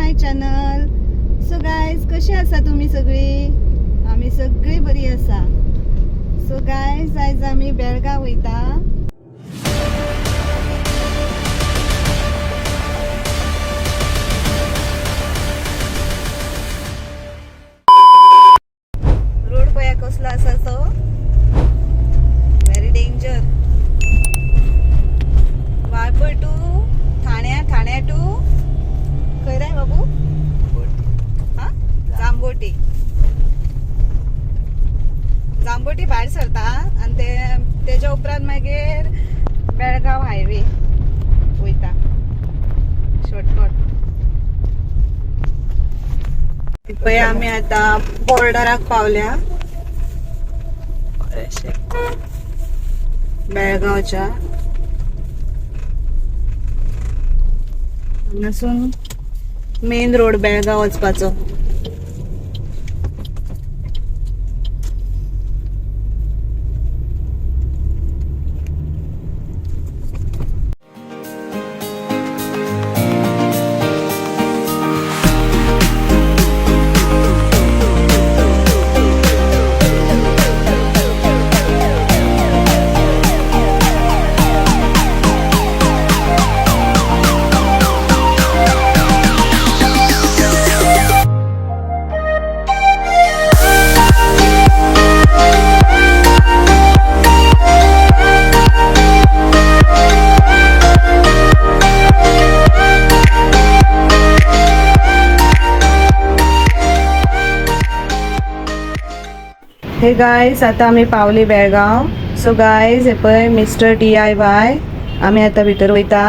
माय channel. So guys, कशी आसा तुम्ही सगळी? आम्ही सगळी बरी आसा. सो गायज, आयज आम्ही बेळगाव वयता. रोड पया कसलो आसा तो, व्हेरी डेंजर. वाळपय टू ठाण्या, ठाण्या टू खंय रे बाबू? हा, जांबोटी. जांबोटी भायर सरता आणि तेच्या उपरांत मागीर बेळगाव हायवे वयता, शॉर्टकट. पळय आमी आता बॉर्डराक पावल्या बेळगावच्या. हांगासून मेन रोड बेळगाव वचपाचो. हे गायज, आता आम्ही पावली बेळगाव. सो गायज, हे पळय मिस्टर DIY. आम्ही आता भितर वयता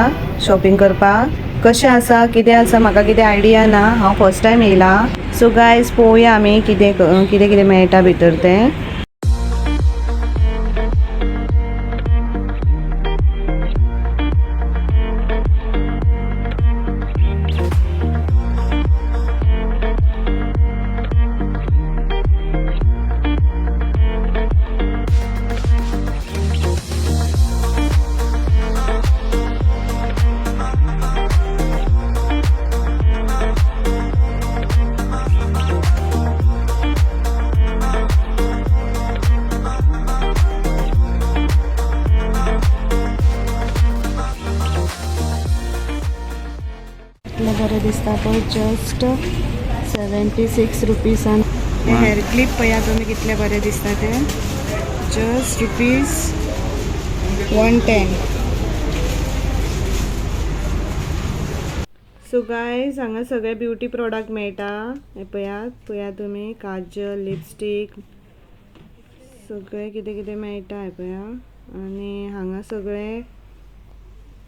शॉपिंग करपाक. कशें आसा, कितें आसा, म्हाका कितें आयडिया ना. हांव फर्स्ट टायम येयला. सो गायज, पळोवया आमी कितें कितें मेळटा भितर तें. बरें दिसता पळय, जस्ट 76 रुपीसान. हेअर क्लिप पळया तुमी कितले बरें दिसता ते. जस्ट ₹110. सो गायज, हांगा सगळे ब्युटी प्रोडक्ट मेळटा. हे पळया तुमी, काजल, लिपस्टीक, सगळे कितें कितें मेळटा. हे पळया. आनी हांगा सगळे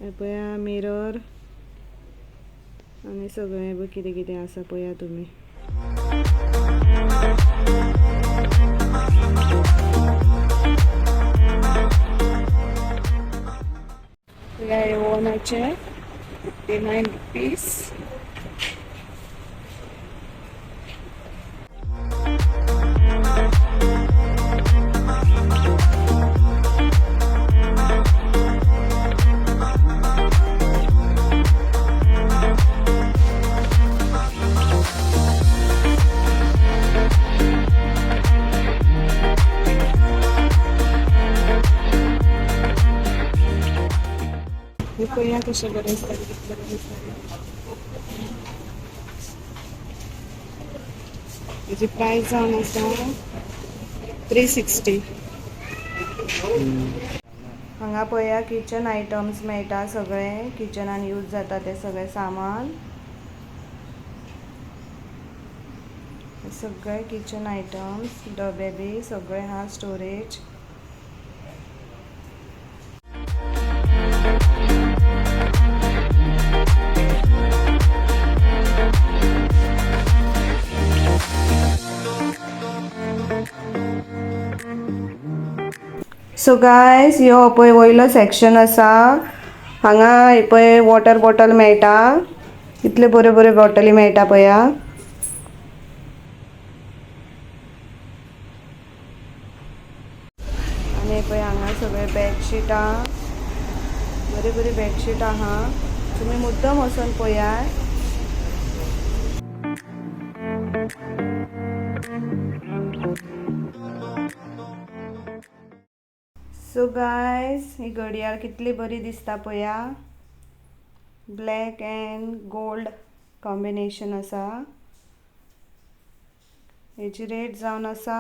हे पळया मिरर आणि सगळे कितें कितें आसा पळया तुमी. ओनाचे 59 रुपीस. पळया कशे बरें दिसता, कितले बरें दिसता. हेची प्रायस जावन आसा 360. हांगा पळया किचन आयटम्स मेळटा. सगळे किचनान यूज जाता ते सगळे सामान. सगळे किचन आयटम्स, डबे बी सगळे हा, स्टोरेज. सो गायज, ह्यो पळय वयलो सेक्शन आसा. हांगा हे पळय वॉटर बॉटल मेळटा. कितले बऱ्यो बऱ्यो बॉटली मेळटा पळया. आनी पळय हांगा सगळे बेडशीटां, बरी बरी बेडशीट आहा. तुम्ही मुद्दम वचून पळयात. सो गायज ही घडयाळ कितली बरी दिसता पया. ब्लॅक अँड गोल्ड कॉम्बिनेशन आसा. हेची रेट जावन आसा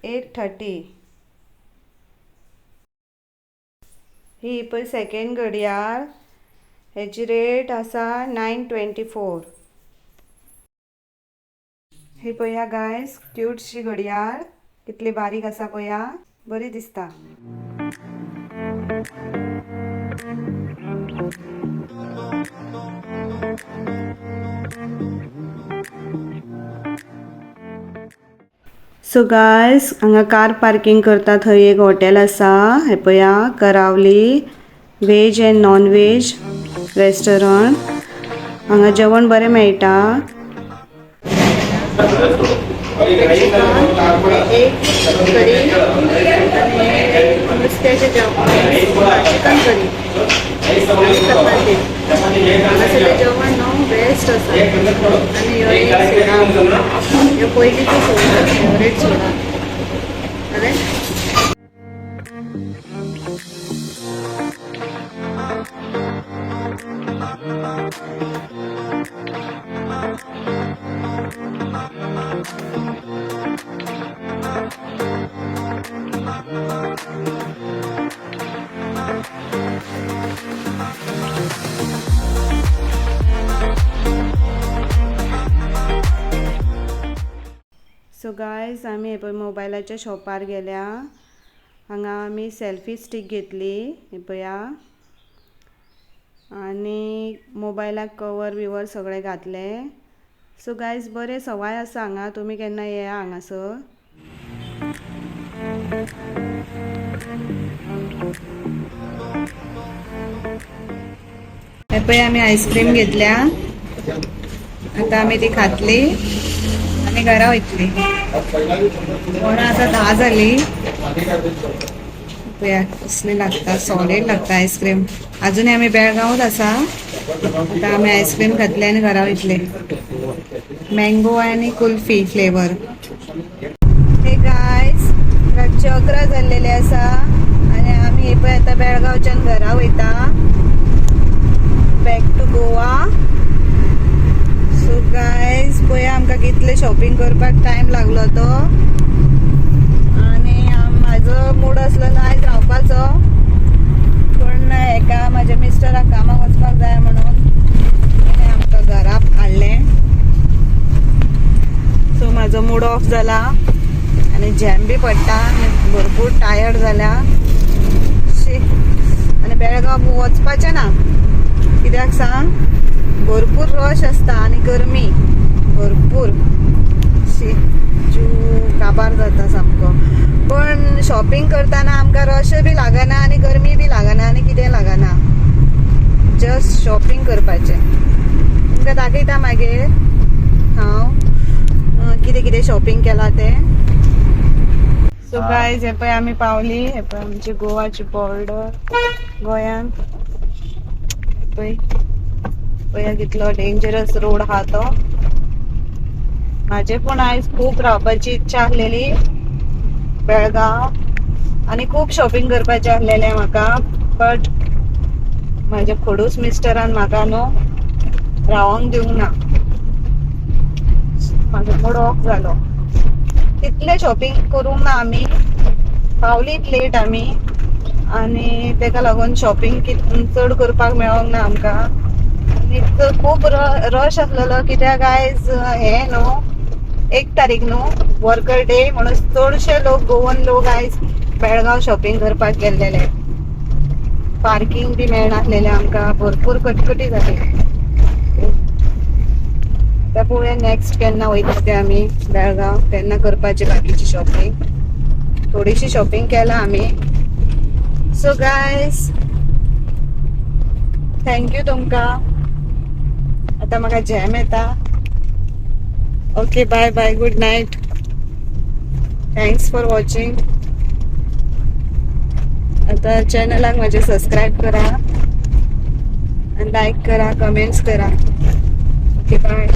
830. ही पळय सेकंड घडयाळ. हेची रेट आसा 924. ही पया गायज क्यूटशी घडयाळ कितली बारीक आसा पया. बरी दिसता. सो गायज हांगा कार पार्किंग करता थंय एक हॉटेल आसा. हे पया करावली veg and non veg restaurant. हांगा जेवण बरें मेळटा. नुस्त्याचे जेवण, चिकन करी, चपाती. हांगासरलें जेवण न्हू बेस्ट आसा. आनी ह्यो पयलींचो सोडा फेवरेट सोडा. सो गायज आमी हे पळय मोबायलाच्या शॉपार गेल्या. हांगा आमी सेल्फी स्टीक घेतली. हे पया आनी मोबायलाक कवर बिवर सगळे घातले. सो गायज बरे सवाय आसा हांगा. तुमी केन्ना येया हांगासर. हे पळय आमी आईस्क्रीम घेतल्या. आता आमी ती खातली आनी घरा वयतली. वरां आता 10 जाली. पळया कसली लागता. सॉलिड लागता आईस्क्रीम. अजूनय आमी बेळगांवच आसा. आता आमी आईस्क्रीम खातले आनी घरा वयतले. मँगो आनी कुल्फी फ्लेवर. हे गायज रातचे 11 जाल्लेले आसा आनी आमी हे पळय आता बेळगांवच्यान घरा वयता. Back to Goa. So guys पळया आमकां कितले शॉपिंग करपाक टायम लागलो तो. आनी म्हाजो मूड आसलो ना आयज रावपाचो. पूण हेका म्हाज्या मिस्टराक कामाक वचपाक जाय म्हणून ताणें आमकां घरा हाडलें. सो म्हाजो मूड ऑफ जाला आनी जॅम बी पडटा. भरपूर टायर्ड जाल्या. आनी बेळगांव वचपाचें ना. कित्याक सांग भरपूर रश आसता आनी गरमी भरपूर. जीव काबार जाता सामको. पण शॉपिंग करतना आमकां रश बी लागना आनी गरमी बी लागना आनी कितें लागना. जस्ट शॉपिंग करपाचें. तुमकां दाखयता मागीर हांव कितें कितें शॉपिंग केलां तें. सो गायज हे पळय आमी पावली. हे पळय आमची गोवाची बॉर्डर. गोंयान पळया कितलो डेंजरस रोड हा तो. म्हाजे पण आयज खूब रावपाची इच्छा आसलेली बेळगांव आनी खूब शॉपिंग करपाचें आसलेलें म्हाका. बट म्हाजे खडूस मिस्टरान म्हाका न्हू रावोंक दिवंक ना. म्हाजो मूड ऑफ जालो. तितले शॉपिंग करूंक ना आमी. पावलीत लेट आमी आनी तेका लागून शॉपिंग चड करपाक मेळोंक ना आमकां. आनी खूब रश आसलेलो कित्याक आयज हे न्हू 1 तारीख न्हू वर्कर डे म्हणून चडशे लोक गोवन लोक आयज बेळगांव शॉपिंग करपाक गेल्लेले. पार्किंग बी मेळनासलेलें आमकां. भरपूर कटकटी जाली. त्या पळोवया नेक्स्ट केन्ना वयता ते आमी बेळगांव तेन्ना करपाची बाकीची शॉपिंग. थोडीशी शॉपिंग केला आमी. सो गायज थँक्यू तुमकां. आता म्हाका जॅम येता. Okay bye bye. Good night. Thanks for watching. आता चॅनलाक माझे सबस्क्राईब करा, लाईक करा, कमेंट्स करा. Okay bye.